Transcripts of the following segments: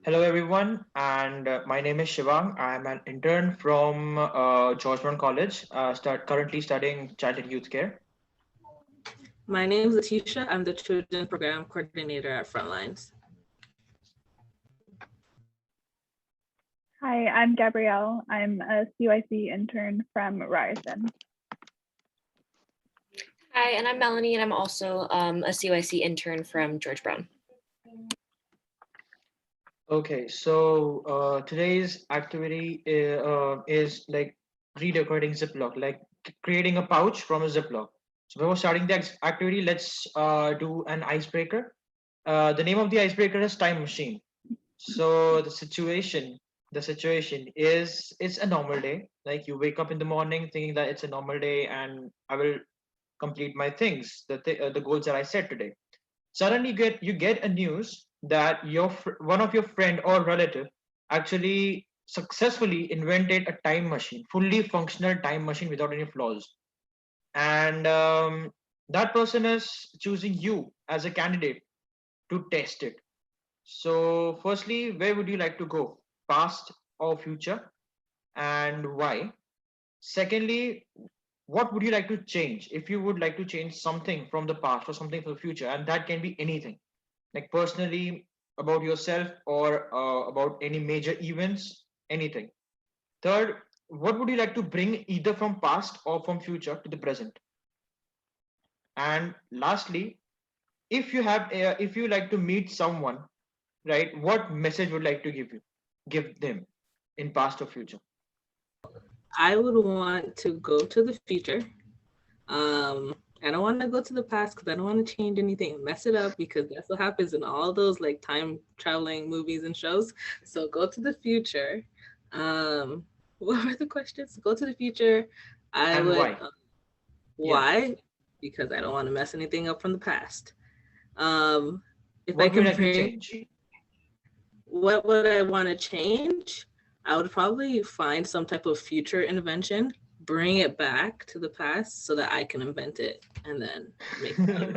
Hello, everyone, and my name is Shivang. I'm an intern from Georgetown College, currently studying child and youth care. My name is Letitia. I'm the Children's Program Coordinator at Frontlines. Hi, I'm Gabrielle. I'm a CYC intern from Ryerson. Hi, and I'm Melanie, and I'm also a CYC intern from George Brown. Okay, so today's activity is like redecorating Ziploc, like creating a pouch from a Ziploc. So before starting the activity, let's do an icebreaker. The name of the icebreaker is time machine. So the situation is it's a normal day. Like you wake up in the morning thinking that it's a normal day and I will complete my things, the goals that I set today. Suddenly you get a news that one of your friend or relative actually successfully invented a time machine, fully functional time machine without any flaws, and that person is choosing you as a candidate to test it. So, firstly, where would you like to go? Past or future, and why? Secondly, what would you like to change if you would like to change something from the past or something for the future? And that can be anything, like personally, about yourself, or about any major events, anything. Third, what would you like to bring either from past or from future to the present? And lastly, if you like to meet someone, right, what message would like to give them in past or future? I would want to go to the future. I don't want to go to the past because I don't want to change anything and mess it up because that's what happens in all those like time traveling movies and shows. So go to the future. Um, what were the questions? Go to the future. I And would. why? Yeah. Why? Because I don't want to mess anything up from the past. Um, if I What would can you like to bring, change? what would I want to change? I would probably find some type of future invention, bring it back to the past so that I can invent it and then make money.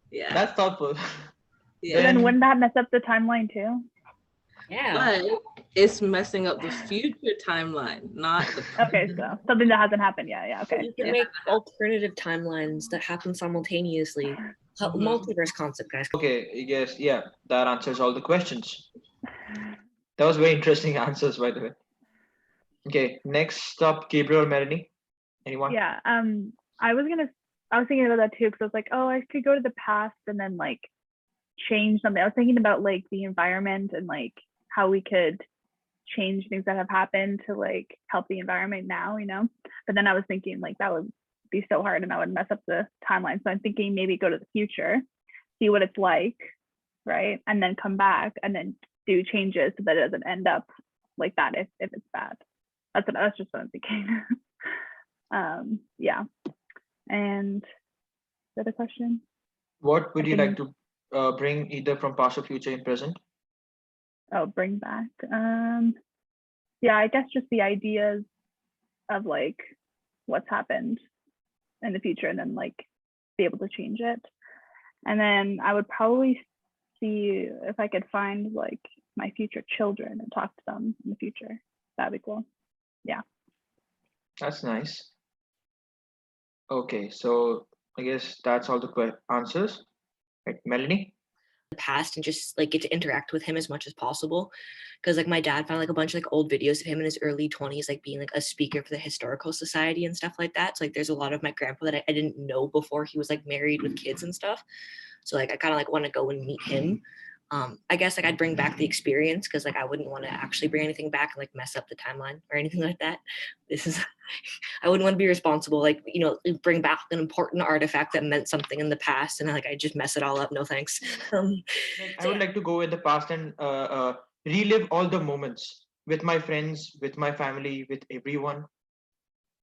Yeah. That's thoughtful. Yeah. Then Then wouldn't that mess up the timeline too? Yeah. But it's messing up the future timeline, not the Okay, so something that hasn't happened yet. Yeah, okay. You can Yeah. make alternative timelines that happen simultaneously. Multiverse concept, guys. okay, yes, yeah, that answers all the questions. That was very interesting answers, by the way. Okay, next up, Gabriel, Melanie. Anyone? Yeah. I was gonna. I was thinking about that too because I was like, oh, I could go to the past and then like change something. I was thinking about like the environment and like how we could change things that have happened to like help the environment now, you know. But then I was thinking like that would be so hard and that would mess up the timeline. So I'm thinking maybe go to the future, see what it's like, right? And then come back and then do changes so that it doesn't end up like that if it's bad. That's just what I'm thinking. Yeah. And the other question? What would I you like can to bring either from past or future in present? bring back. Yeah, I guess just the ideas of like what's happened in the future and then like be able to change it. And then I would probably see if I could find like my future children and talk to them in the future. That'd be cool. Yeah. That's nice. Okay, so I guess that's all the answers. Right, Melanie? The past and just like get to interact with him as much as possible, because like my dad found like a bunch of like old videos of him in his early 20s like being like a speaker for the historical society and stuff like that. So like there's a lot of my grandpa that I didn't know before he was like married with kids and stuff. So like I kind of like want to go and meet him. I guess like I'd bring back the experience because like I wouldn't want to actually bring anything back and like mess up the timeline or anything like that. This is I wouldn't want to be responsible, like, you know, bring back an important artifact that meant something in the past and like I just mess it all up. No thanks. I would like to go in the past and relive all the moments with my friends, with my family, with everyone,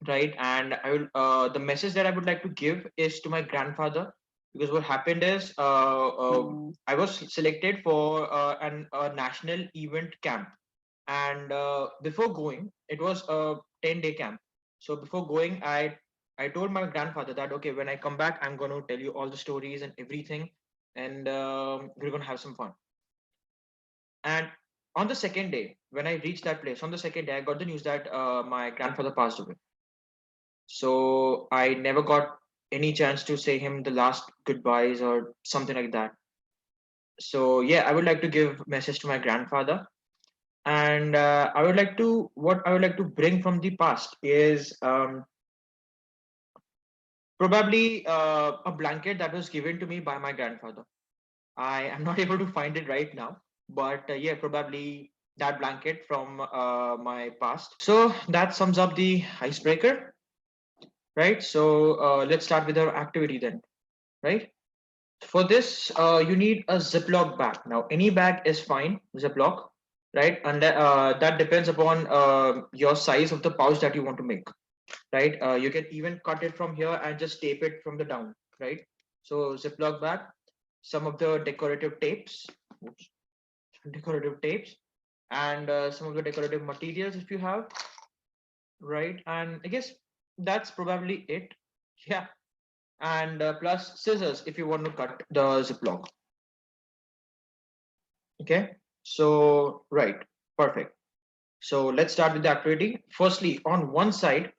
right? And I will the message that I would like to give is to my grandfather, because what happened is I was selected for a national event camp, and before going, it was a 10-day camp. So before going, I told my grandfather that okay, when I come back, I'm going to tell you all the stories and everything, and we're going to have some fun. And on the second day, when I reached that place, on the second day, I got the news that my grandfather passed away. So I never got any chance to say him the last goodbyes or something like that. So yeah, I would like to give message to my grandfather, and what I would like to bring from the past is probably a blanket that was given to me by my grandfather. I am not able to find it right now, but yeah, probably that blanket from my past. So that sums up the icebreaker, right? So let's start with our activity then, right? For this, you need a Ziploc bag. Now, any bag is fine, Ziploc, right? And that depends upon your size of the pouch that you want to make, right? You can even cut it from here and just tape it from the down, right? So Ziploc bag, some of the decorative tapes, oops, decorative tapes, and some of the decorative materials if you have, right? And I guess that's probably it. Yeah, and plus scissors if you want to cut the Ziploc. Okay, so right, perfect. So let's start with the activity. Firstly, on one side,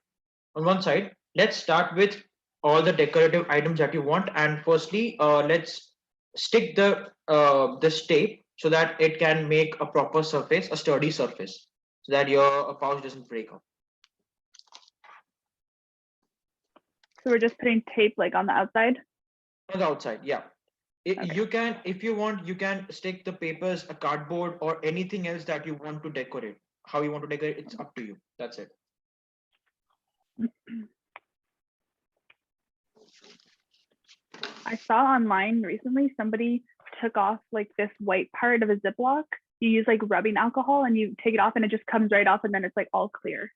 let's start with all the decorative items that you want. And firstly, let's stick this tape so that it can make a proper surface, a sturdy surface, so that your pouch doesn't break up. So we're just putting tape like on the outside. On the outside, yeah. Okay. You can, if you want, you can stick the papers, a cardboard, or anything else that you want to decorate. How you want to decorate, it's up to you. That's it. I saw online recently somebody took off like this white part of a Ziploc. You use like rubbing alcohol and you take it off and it just comes right off and then it's like all clear.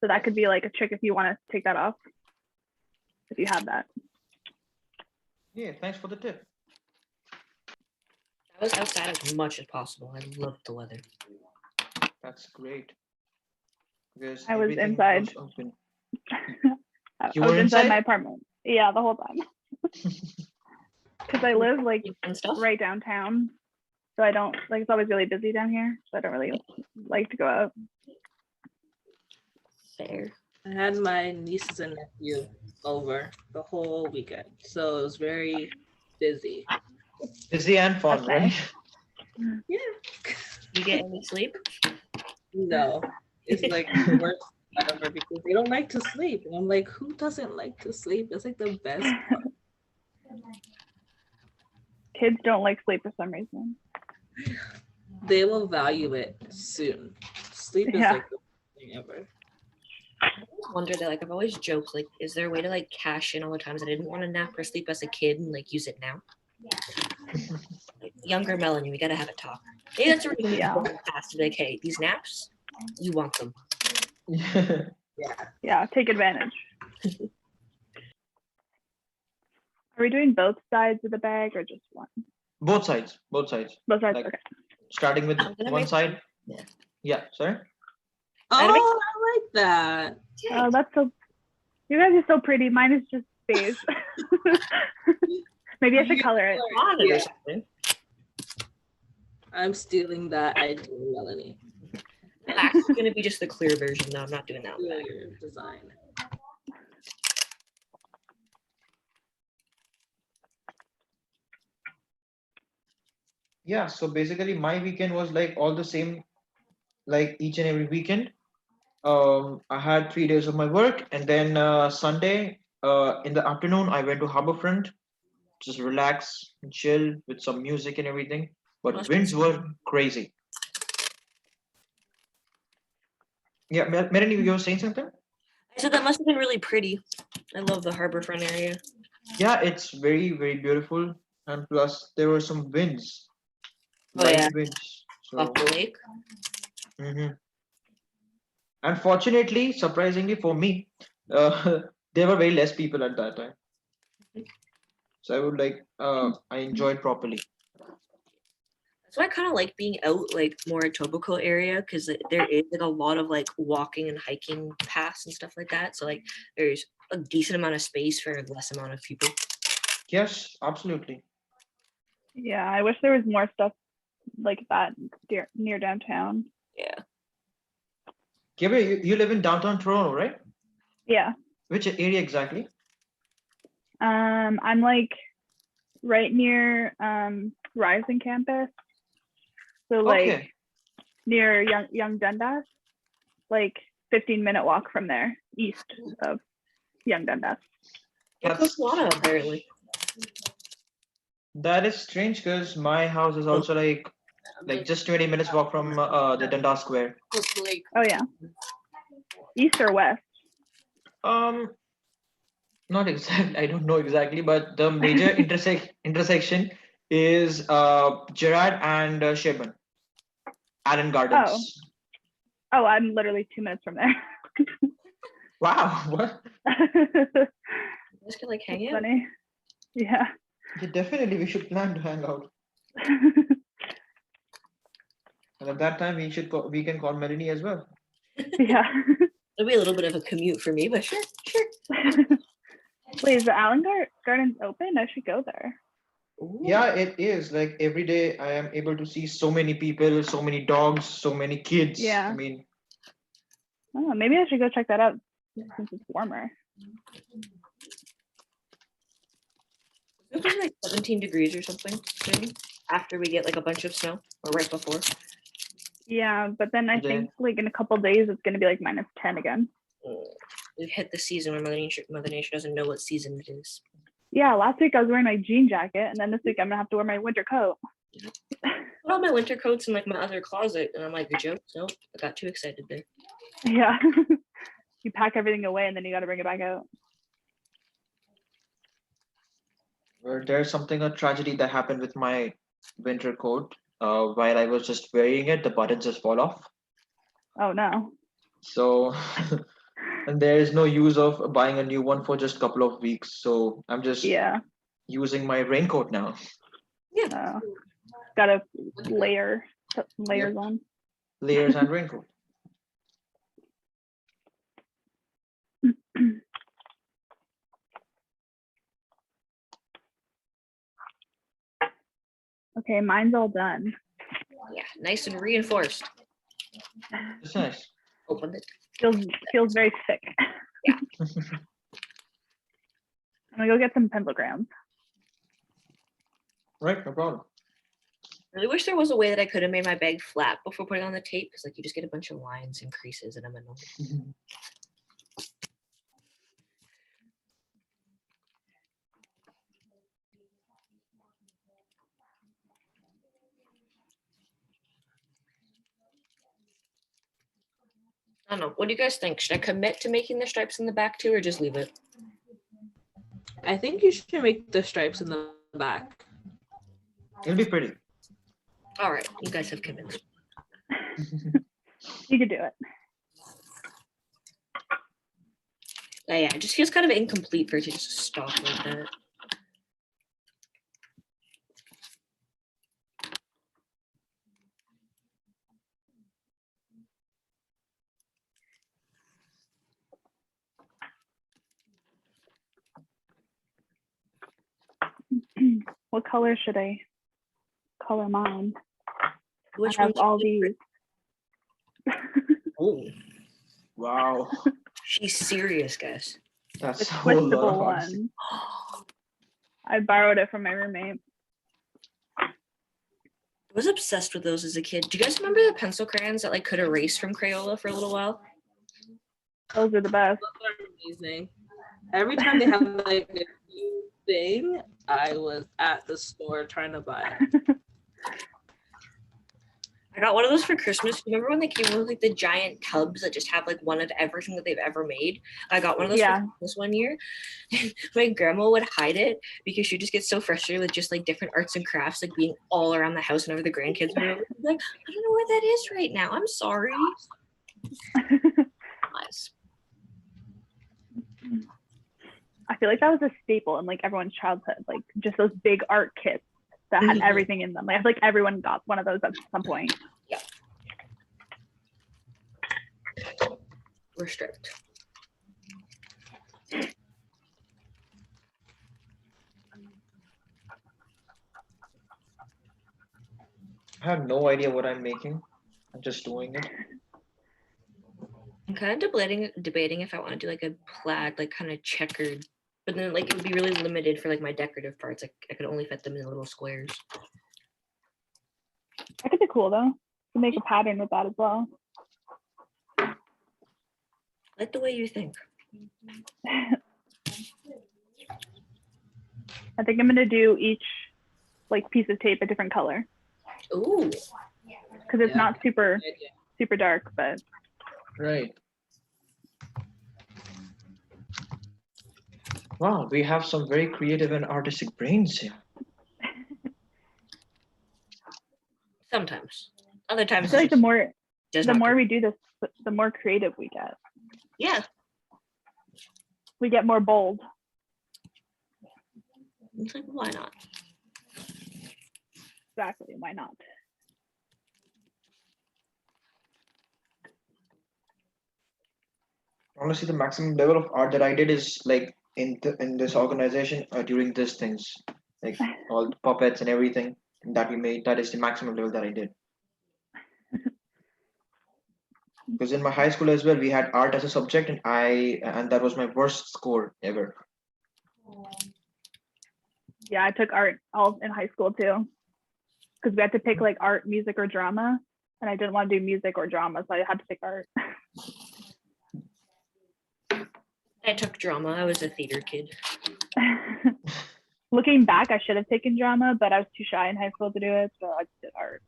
So that could be like a trick if you want to take that off, if you have that. Yeah, thanks for the tip. I was outside as much as possible. I loved the weather. That's great. Because I was everything inside. was open. I You was were inside inside? my apartment. Yeah, the whole time. Because I live like And stuff. right downtown. So I don't like, it's always really busy down here. So I don't really like to go out. Fair. I had my nieces and nephew over the whole weekend, so it was very busy. Busy and fun, That's right? nice. Yeah. You get any sleep? No, it's like the worst ever because they don't like to sleep. And I'm like, who doesn't like to sleep? It's like the best part. Kids don't like sleep for some reason. They will value it soon. Sleep is Yeah. like the best thing ever. I always wonder that, like, I've always joked, like, is there a way to like cash in all the times I didn't want to nap or sleep as a kid and like use it now? Like, younger Melanie, we gotta have a talk. Maybe that's what we Yeah. go past to be like, hey, these naps, you want them. Yeah. Yeah, take advantage. Are we doing both sides of the bag or just one? Both sides, both sides. Both sides, Like, okay. starting with I'm gonna one make- side. Yeah. Yeah, sorry. Oh, Anime? I like that. Oh, that's so, you guys are so pretty. Mine is just beige. Maybe I should color it. On it Yeah. or something. I'm stealing that idea, Melanie. I'm actually gonna be just the clear version though. I'm not doing that one back. Your design. Yeah, so basically my weekend was like all the same, like each and every weekend. I had 3 days of my work, and then Sunday in the afternoon I went to Harbourfront, just relax and chill with some music and everything. But winds were crazy. Yeah, Melanie, you were saying something? I said that must have been really pretty. I love the harborfront area. Yeah, it's very, very beautiful, and plus there were some winds, Oh, light yeah. winds. So, Off the lake. Unfortunately, surprisingly for me, there were very less people at that time. So I would like, I enjoyed properly. That's why I kind of like being out like more Etobicoke area because there is like a lot of like walking and hiking paths and stuff like that. So like there's a decent amount of space for less amount of people. Yes, absolutely. Yeah, I wish there was more stuff like that near downtown. Yeah. Gabriel, you live in downtown Toronto, right? Yeah. Which area exactly? I'm like right near Rising campus. So like Okay. near Young Dundas, like 15-minute walk from there, east of Young Dundas. That's Coquana, apparently. that is strange because my house is also like just 20 minutes walk from the Dundas Square. Oh yeah. East or west? Um, Not exactly. I don't know exactly, but the major intersection is Gerard and Sherburne, Allen Gardens. Oh, I'm literally 2 minutes from there. Wow, what? That's Just can like hang out. funny. Yeah. Yeah, definitely we should plan to hang out. And at that time we can call Melanie as well. Yeah. It'll be a little bit of a commute for me, but sure. Wait, is the Allen Gardens open? I should go there. Ooh. Yeah, it is. Like every day I am able to see so many people, so many dogs, so many kids. Yeah. I mean, Oh, maybe I should go check that out since it's warmer. It was like 17 degrees or something, maybe, after we get like a bunch of snow, or right before. Yeah, but then I Yeah. think like in a couple days it's gonna be like -10 again. We've hit the season where Mother Nature doesn't know what season it is. Yeah, last week I was wearing my jean jacket, and then this week I'm gonna have to wear my winter coat. Put all my winter coats in like my other closet, and I'm like, the joke? Nope, I got too excited there. Yeah. You pack everything away and then you got to bring it back out. where there's a tragedy that happened with my winter coat. While I was just wearing it, the buttons just fall off. Oh no. So, and there is no use of buying a new one for just a couple of weeks. So I'm just Yeah. using my raincoat now. Yeah. Got to put layers on. Layers and raincoat. Okay, mine's all done. Yeah, nice and reinforced. It's nice. Open it. Feels very thick. Yeah. I'm gonna go get some pencilgrams. Right, no problem. I really wish there was a way that I could have made my bag flat before putting on the tape, because like you just get a bunch of lines and creases, and I'm annoyed. I don't know. What do you guys think? Should I commit to making the stripes in the back too, or just leave it? I think you should make the stripes in the back. It'll be pretty. All right, you guys have convinced me. You could do it. Yeah, it just feels kind of incomplete for it to just stop like that. What color should I color mine? Which I have one? all these. Oh, Wow. she's serious, guys. That's The a whole lot twistable of honesty. one. I borrowed it from my roommate. I was obsessed with those as a kid. Do you guys remember the pencil crayons that like could erase from Crayola for a little while? Those are the best. Those are amazing. Every time they have like a new thing, I was at the store trying to buy it. I got one of those for Christmas. Remember when they came with like the giant tubs that just have like one of everything that they've ever made? I got one of those for Christmas one year. My grandma would hide it because she just gets so frustrated with just like different arts and crafts like being all around the house whenever the grandkids were over. Like, I don't know where that is right now. I'm sorry. Nice. I feel like that was a staple in like everyone's childhood, like just those big art kits that had everything in them. Like, I feel like everyone got one of those at some point. Yeah. We're strict. have no idea what I'm making. I'm just doing it. I'm kind of debating if I want to do like a plaid, like kind of checkered, but then like it would be really limited for like my decorative parts. Like I could only fit them in little squares. That could be cool though. To make a pattern with that as well. I like the way you think. I think I'm gonna do each like piece of tape a different color Ooh. because it's not super dark, but Right. Wow, we have some very creative and artistic brains here. Sometimes. Other I times feel like it's the more we do this, the more creative we get. Yeah. We get more bold. It's like, why not? Exactly. Why not? Honestly, the maximum level of art that I did is like in this organization during these things, like all the puppets and everything that we made. That is the maximum level that I did. Because in my high school as well, we had art as a subject, and that was my worst score ever. Yeah, I took art all in high school too, because we had to pick like art, music, or drama, and I didn't want to do music or drama, so I had to pick art. I took drama. I was a theater kid. Looking back, I should have taken drama, but I was too shy in high school to do it, so I just did art.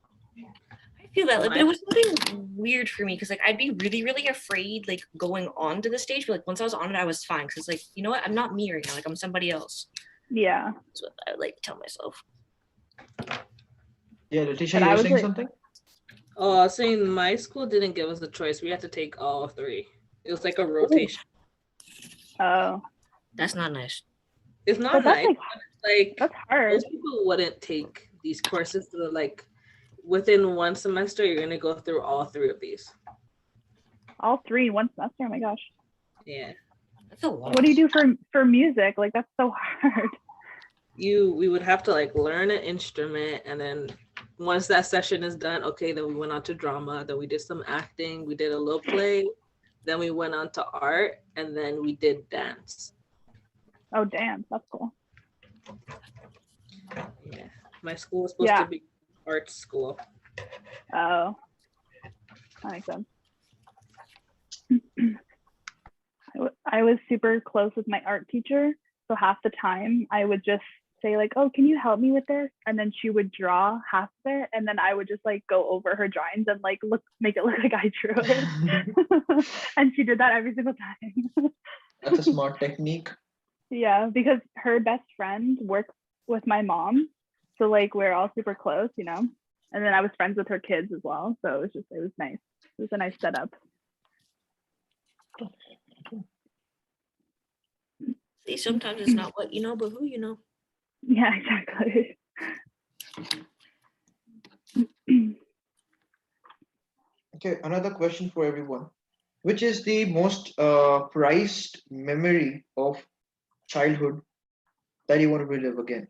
I feel that, like, but it was something weird for me because like I'd be really, really afraid like going on to the stage, but like once I was on it, I was fine because it's like, you know what, I'm not me right now. Like I'm somebody else. Yeah. That's what I like to tell myself. Yeah, Letitia, But you I were was saying like- something? Oh, I was saying my school didn't give us a choice. We had to take all three. It was like a rotation. Oh, That's not nice. It's not but that's nice. like that's hard. Most people wouldn't take these courses. So like within one semester, you're gonna go through all three of these. All three one semester. Oh my gosh. Yeah. That's a lot. What do you do for music? Like that's so hard. We would have to like learn an instrument, and then once that session is done, okay, then we went on to drama, then we did some acting, we did a little play, then we went on to art, and then we did dance. Oh damn, that's cool. Yeah. My school was supposed to be art school. Oh, that makes sense. I was super close with my art teacher, so half the time I would just say like, oh, can you help me with this? And then she would draw half of it, and then I would just like go over her drawings and like make it look like I drew it. And she did that every single time. That's a smart technique. Yeah, because her best friend works with my mom, so like we're all super close, you know. And then I was friends with her kids as well, so it was nice. It was a nice setup. See, sometimes it's not what you know, but who you know. Yeah, exactly. Okay, another question for everyone. Which is the most prized memory of childhood that you want to relive again?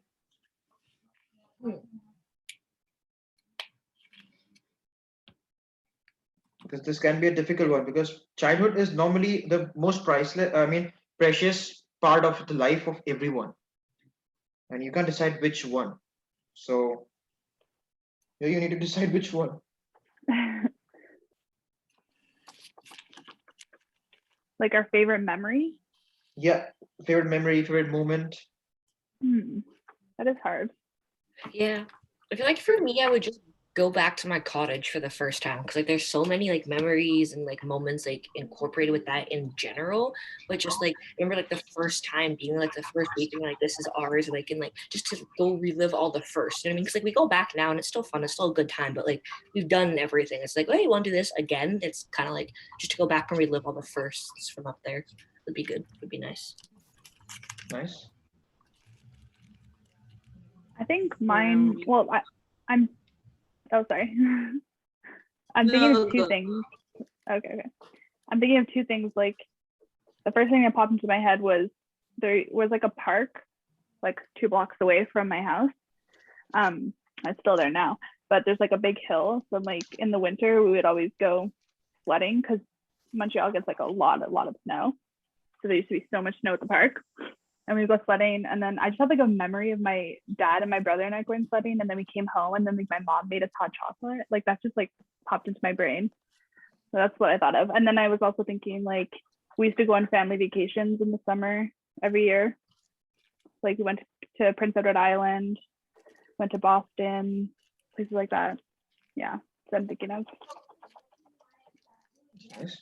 Because this can be a difficult one because childhood is normally the most priceless, precious part of the life of everyone. And you can't decide which one. So yeah, you need to decide which one. Like our favorite memory? Yeah, favorite memory, favorite moment. That is hard. Yeah. I feel like for me, I would just go back to my cottage for the first time because like there's so many like memories and like moments like incorporated with that in general, but just like remember like the first time being like the first week and like this is ours, like and like just to go relive all the first, you know what I mean? Because like we go back now and it's still fun, it's still a good time, but like we've done everything. It's like, oh, you want to do this again? It's kind of like just to go back and relive all the firsts from up there would be good, would be nice. Nice. I think mine, well, I'm oh sorry. I'm thinking of two things. Okay. I'm thinking of two things. Like the first thing that popped into my head was there was like a park like 2 blocks away from my house. It's still there now, but there's like a big hill. So like in the winter, we would always go sledding because Montreal gets like a lot of snow. So there used to be so much snow at the park. And we would go sledding. And then I just have like a memory of my dad and my brother and I going sledding. And then we came home and then like my mom made us hot chocolate. Like that just like popped into my brain. So that's what I thought of. And then I was also thinking like we used to go on family vacations in the summer every year. Like we went to Prince Edward Island, went to Boston, places like that. Yeah, that's what I'm thinking of. Nice.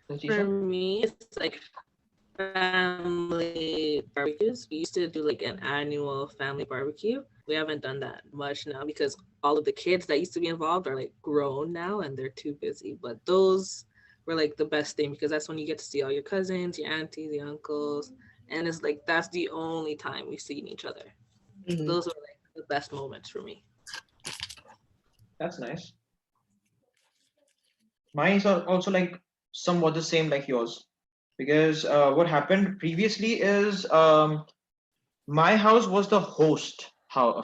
For Letitia? me, it's like family barbecues. We used to do like an annual family barbecue. We haven't done that much now because all of the kids that used to be involved are like grown now and they're too busy. But those were like the best thing because that's when you get to see all your cousins, your aunties, your uncles. And it's like that's the only time we've seen each other. So Mhm. those were like the best moments for me. That's nice. Mine is also like somewhat the same like yours, because what happened previously is my house was the host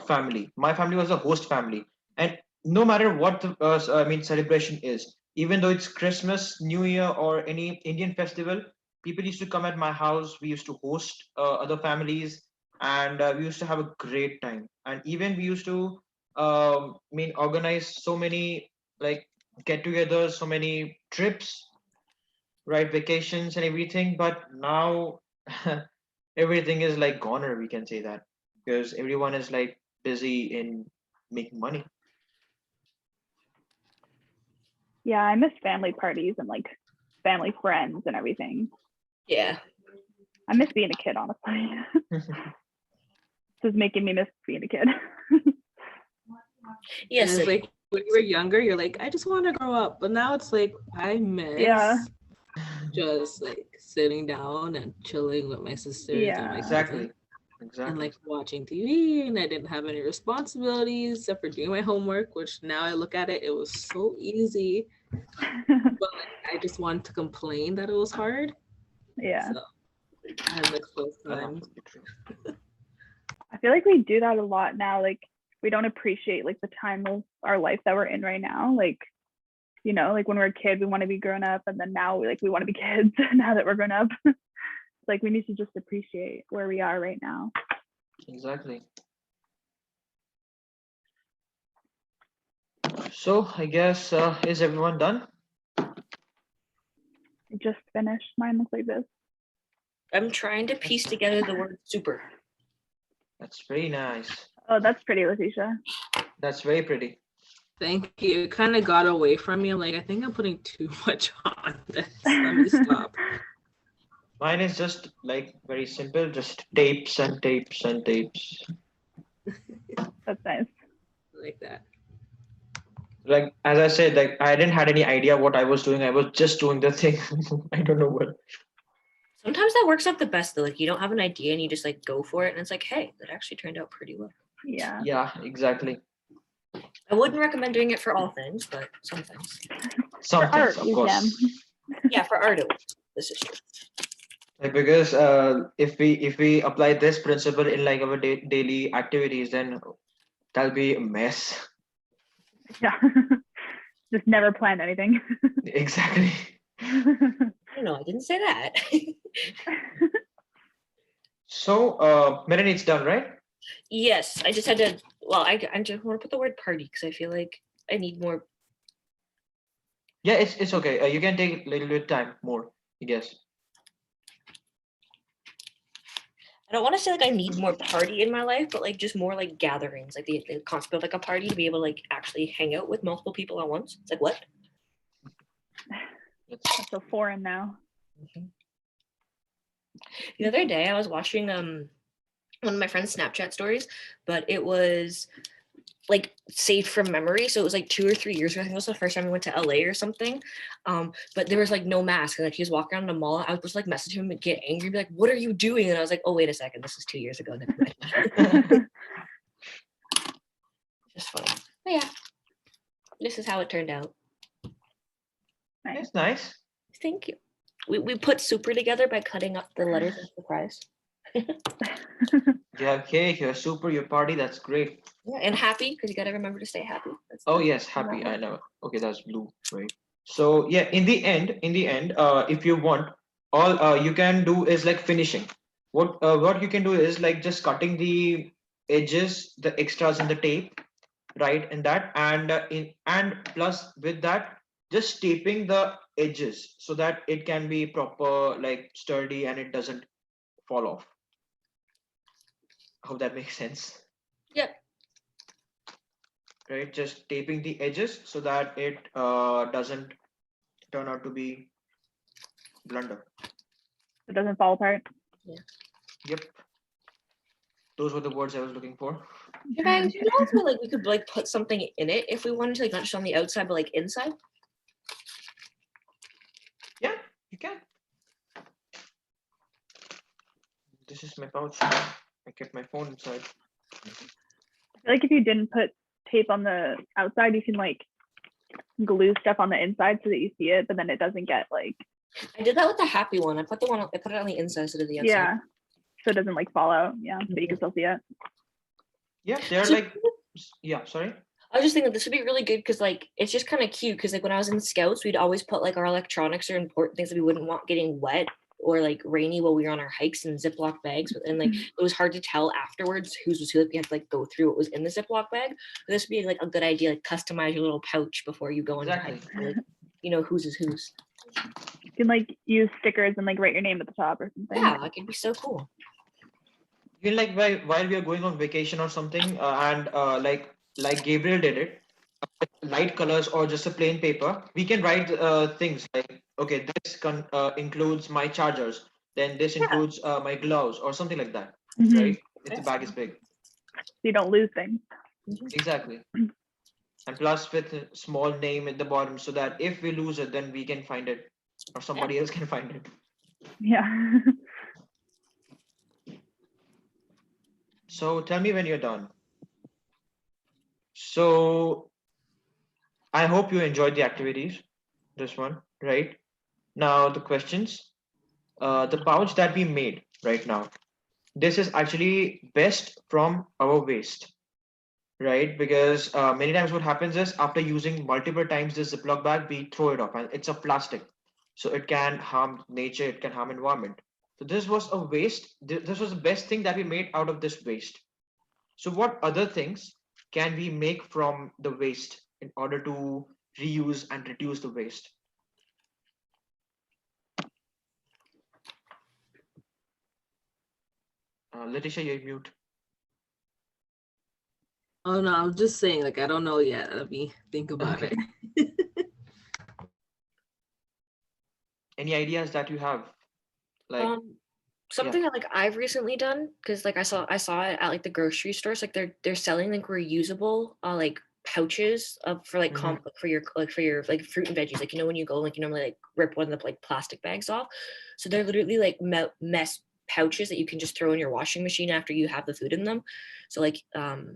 family. My family was the host family, and no matter what the celebration is, even though it's Christmas, New Year, or any Indian festival, people used to come at my house. We used to host other families, and we used to have a great time. And even we used to organize so many like get-togethers, so many trips, right, vacations and everything. But now everything is like goner, we can say that, because everyone is like busy in making money. Yeah, I miss family parties and like family friends and everything. Yeah. I miss being a kid, honestly. This is making me miss being a kid. Yes. And it's like when you were younger, you're like, I just want to grow up. But now it's like I miss Yeah. just like sitting down and chilling with my sisters and my Yeah. Exactly. cousins and Exactly. like watching TV, and I didn't have any responsibilities except for doing my homework, which now I look at it, it was so easy. But like I just wanted to complain that it was hard. Yeah. So I miss those That's times. absolutely true. I feel like we do that a lot now. Like we don't appreciate like the time of our life that we're in right now. Like, you know, like when we're a kid, we want to be grown up, and then now we want to be kids now that we're grown up. Like we need to just appreciate where we are right now. Exactly. So I guess is everyone done? I just finished. Mine looks like this. I'm trying to piece together the word super. That's very nice. Oh, that's pretty, Letitia. That's very pretty. Thank you. It kind of got away from me. I'm like, I think I'm putting too much on this. Let me stop. Mine is just like very simple, just tapes and tapes and tapes. That's nice. Like that. Like as I said, like I didn't had any idea what I was doing. I was just doing the thing. I don't know what. Sometimes that works out the best though. Like you don't have an idea and you just like go for it, and it's like, hey, that actually turned out pretty well. Yeah. Yeah, exactly. I wouldn't recommend doing it for all things, but sometimes. Some For art, things, of you course. can. Yeah, for art, it works. This is true. Like, because if we apply this principle in like our daily activities, then that'll be a mess. Yeah. Just never plan anything. Exactly. No, I didn't say that. So, Melanie, it's done, right? Yes, I just had to. Well, I just want to put the word party because I feel like I need more. Yeah, it's okay. You can take a little bit time more, I guess. I don't want to say like I need more party in my life, but like just more like gatherings, like the concept of like a party to be able to like actually hang out with multiple people at once. It's like what? That's so foreign now. The other day I was watching one of my friend's Snapchat stories, but it was like saved from memory. So it was like 2 or 3 years ago. I think it was the first time we went to LA or something. But there was like no mask. And like he was walking around the mall. I was just like message him and get angry, be like, what are you doing? And I was like, oh, wait a second. This is 2 years ago. Never mind. Just funny. But yeah, this is how it turned out. Nice. It's nice. Thank you. We put super together by cutting up the letters of surprise. You have cake, you have super, your party, that's great. Yeah, and happy because you gotta remember to stay happy. Oh yes, happy, I know. Okay, that's blue, right? So yeah, in the end, if you want, all you can do is like finishing. What you can do is like just cutting the edges, the extras in the tape, right? In that, and plus with that, just taping the edges so that it can be proper, like sturdy, and it doesn't fall off. Hope that makes sense. Yep. Right? Just taping the edges so that it doesn't turn out to be blunder. It doesn't fall apart. Yep, those were the words I was looking for. Shebang, do you know if like we could like put something in it if we wanted to, like not just on the outside but like inside? Yeah, you can. This is my pouch. I kept my phone inside. I feel like if you didn't put tape on the outside, you can like glue stuff on the inside so that you see it, but then it doesn't get like, I did that with the happy one. I put it on the inside instead of the outside. yeah, so it doesn't like fall out. Yeah, but you can still see it. Yeah, they're So- like, yeah, sorry. I was just thinking this would be really good because like it's just kind of cute because like when I was in scouts, we'd always put like our electronics or important things that we wouldn't want getting wet or like rainy while we were on our hikes in Ziploc bags. And like it was hard to tell afterwards whose was who. Like we had to like go through what was in the Ziploc bag. But this would be like a good idea, like customize your little pouch before you go on your hike. Exactly. Like, you know whose is whose. You can like use stickers and like write your name at the top or something. Yeah, like it'd be so cool. You can like while we are going on vacation or something, and like Gabriel did it, light colors or just a plain paper, we can write things like, okay, this includes my chargers, then this Yeah. includes my gloves or something like that, Mhm. right? If the That's bag is big. So you don't lose things. Exactly. And plus with a small name at the bottom so that if we lose it, then we can find it or somebody else can find it. Yeah. So tell me when you're done. So I hope you enjoyed the activities, this one, right? Now the questions, the pouch that we made right now, this is actually best from our waste, right? Because many times what happens is after using multiple times this Ziploc bag, we throw it off and it's a plastic. So it can harm nature, it can harm environment. So this was a waste. This was the best thing that we made out of this waste. So what other things can we make from the waste in order to reuse and reduce the waste? Letitia, you're mute. Oh no, I'm just saying, like I don't know yet. Let me think about Okay. it. Any ideas that you have? Like, Something that like I've recently done because like I saw it at like the grocery stores. Like they're selling like reusable like pouches for like Mhm. for your like fruit and veggies. Like you know when you go like you normally like rip one of the like plastic bags off. So they're literally like mess pouches that you can just throw in your washing machine after you have the food in them. So like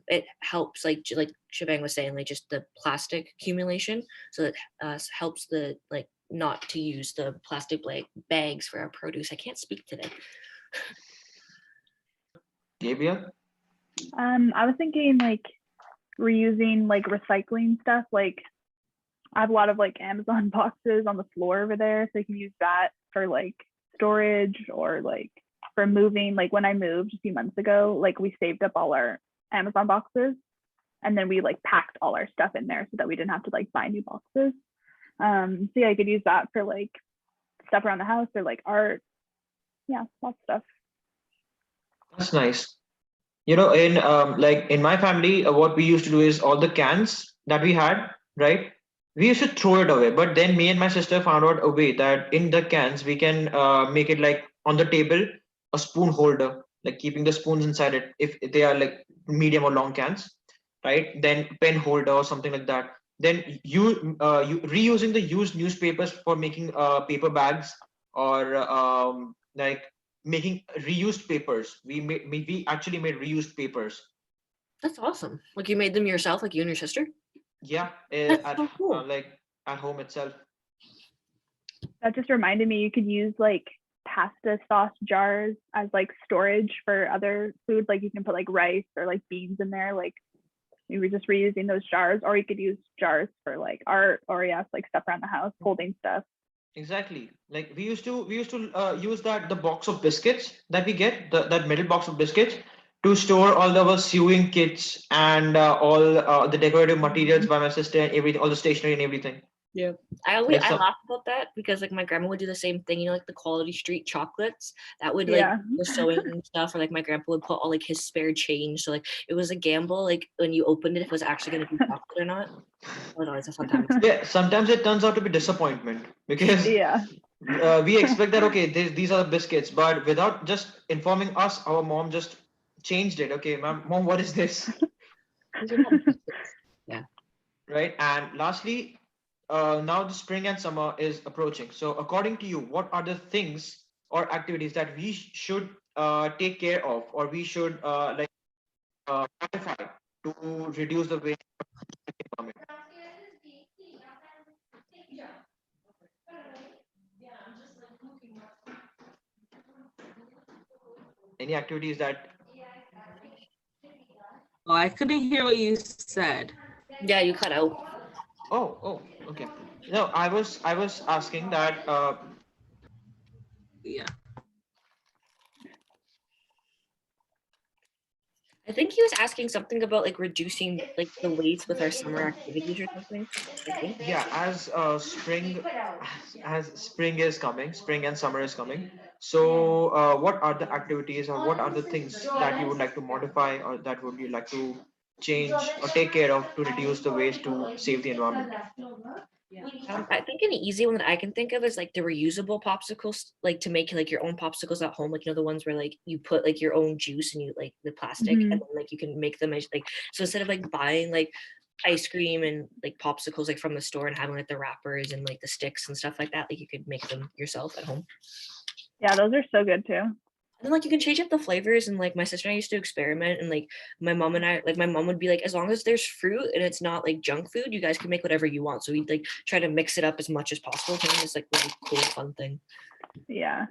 it helps like Shebang was saying, like just the plastic accumulation. So it helps the like not to use the plastic bags for our produce. I can't speak today. Gabriel? I was thinking like reusing like recycling stuff. Like I have a lot of like Amazon boxes on the floor over there, so you can use that for like storage or like for moving. Like when I moved a few months ago, like we saved up all our Amazon boxes and then we like packed all our stuff in there so that we didn't have to like buy new boxes. So yeah, I could use that for like stuff around the house or like art. Yeah, lots of stuff. That's nice. You know, in like in my family, what we used to do is all the cans that we had, right? We used to throw it away. But then me and my sister found out a way that in the cans we can make it like on the table a spoon holder, like keeping the spoons inside it if they are like medium or long cans, right? Then pen holder or something like that. Then you reusing the used newspapers for making paper bags or like making reused papers. We actually made reused papers. That's awesome. Like you made them yourself, like you and your sister? Yeah, That's at so cool. like at home itself. That just reminded me you could use like pasta sauce jars as like storage for other food. Like you can put like rice or like beans in there. Like we were just reusing those jars, or you could use jars for like art or yes, like stuff around the house, holding stuff. Exactly. Like we used to use the box of biscuits that we get, that middle box of biscuits, to store all our sewing kits and all the decorative materials by my sister and everything, all the stationery and everything. Yeah, Like I some, laugh about that because like my grandma would do the same thing, you know, like the Quality Street chocolates that would like Yeah. the sewing and stuff, or like my grandpa would put all like his spare change. So like it was a gamble, like when you opened it, if it was actually gonna be chocolate or not. Oh no, it's a fun time. yeah, sometimes it turns out to be disappointment because Yeah. we expect that okay, these are the biscuits, but without just informing us, our mom just changed it. Okay, mom, what is this? These are not biscuits. Yeah. Right? And lastly, now the spring and summer is approaching. So, according to you, what are the things or activities that we should take care of, or we should modify to reduce the waste in the environment? Any activities that? Oh, I couldn't hear what you said. Yeah, you cut out. Oh, okay. No, I was asking that. Yeah. I think he was asking something about like reducing like the waste with our summer activities or something. I think. Yeah, as spring, as spring is coming, spring and summer is coming. So, what are the activities or what are the things that you would like to modify or that would you like to change or take care of to reduce the waste to save the environment? I think an easy one that I can think of is like the reusable popsicles, like to make like your own popsicles at home, like you know the ones where like you put like your own juice and you like the plastic, and Mhm. then like you can make them as like so instead of like buying like ice cream and like popsicles like from the store and having like the wrappers and like the sticks and stuff like that, like you could make them yourself at home. Yeah, those are so good too. And like you can change up the flavors, and like my sister and I used to experiment, and like my mom and I, like my mom would be like, as long as there's fruit and it's not like junk food, you guys can make whatever you want. So we'd like try to mix it up as much as possible. I think it's like really cool, fun thing. Yeah.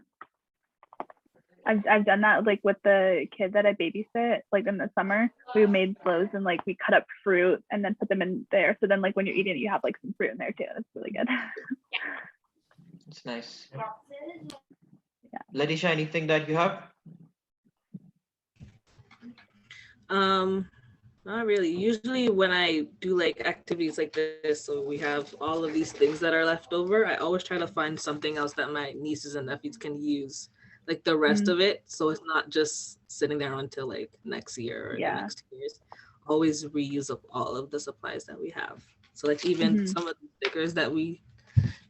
I've done that like with the kids that I babysit, like in the summer. We made those and like we cut up fruit and then put them in there. So then like when you're eating it, you have like some fruit in there too. It's really good. It's nice. Yeah. Letitia, anything that you have? Not really. Usually when I do like activities like this, so we have all of these things that are left over, I always try to find something else that my nieces and nephews can use, like the rest of it. So it's not just sitting there until like next year or the Yeah. next 2 years. Always reuse up all of the supplies that we have. So like even Mhm. some of the stickers that we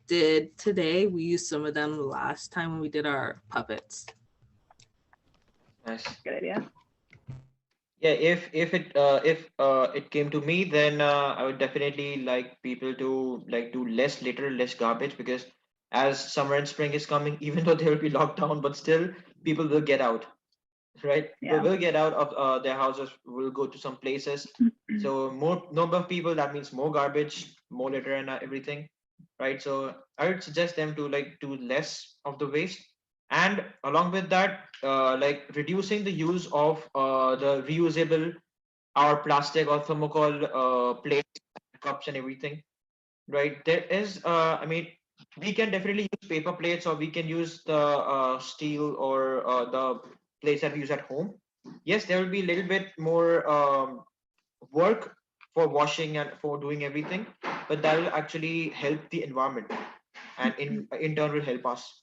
did today, we used some of them last time when we did our puppets. Nice. Good idea. Yeah, if it came to me, then I would definitely like people to like do less litter, less garbage, because as summer and spring is coming, even though there will be lockdown, but still people will get out, right? People Yeah. will get out of their houses, will go to some places. So more number of people, that means more garbage, more litter and everything, right? So I would suggest them to like do less of the waste, and along with that, like reducing the use of the reusable or plastic or thermocol plates, cups, and everything. Right? There is, I mean, we can definitely use paper plates, or we can use the steel or the plates that we use at home. Yes, there will be a little bit more work for washing and for doing everything, but that will actually help the environment, and in turn will help us.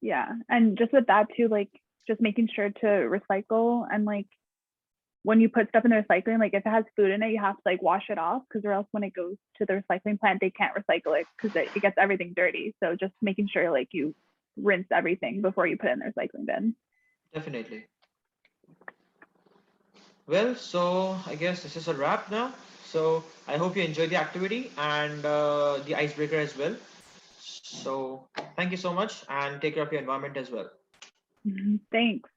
Yeah. And just with that too, like just making sure to recycle and like when you put stuff in the recycling, like if it has food in it, you have to like wash it off because or else when it goes to the recycling plant, they can't recycle it because it gets everything dirty. So just making sure like you rinse everything before you put it in the recycling bin. Definitely. Well, so I guess this is a wrap now. So I hope you enjoyed the activity and the icebreaker as well. So thank you so much, and take care of your environment as well. Thanks.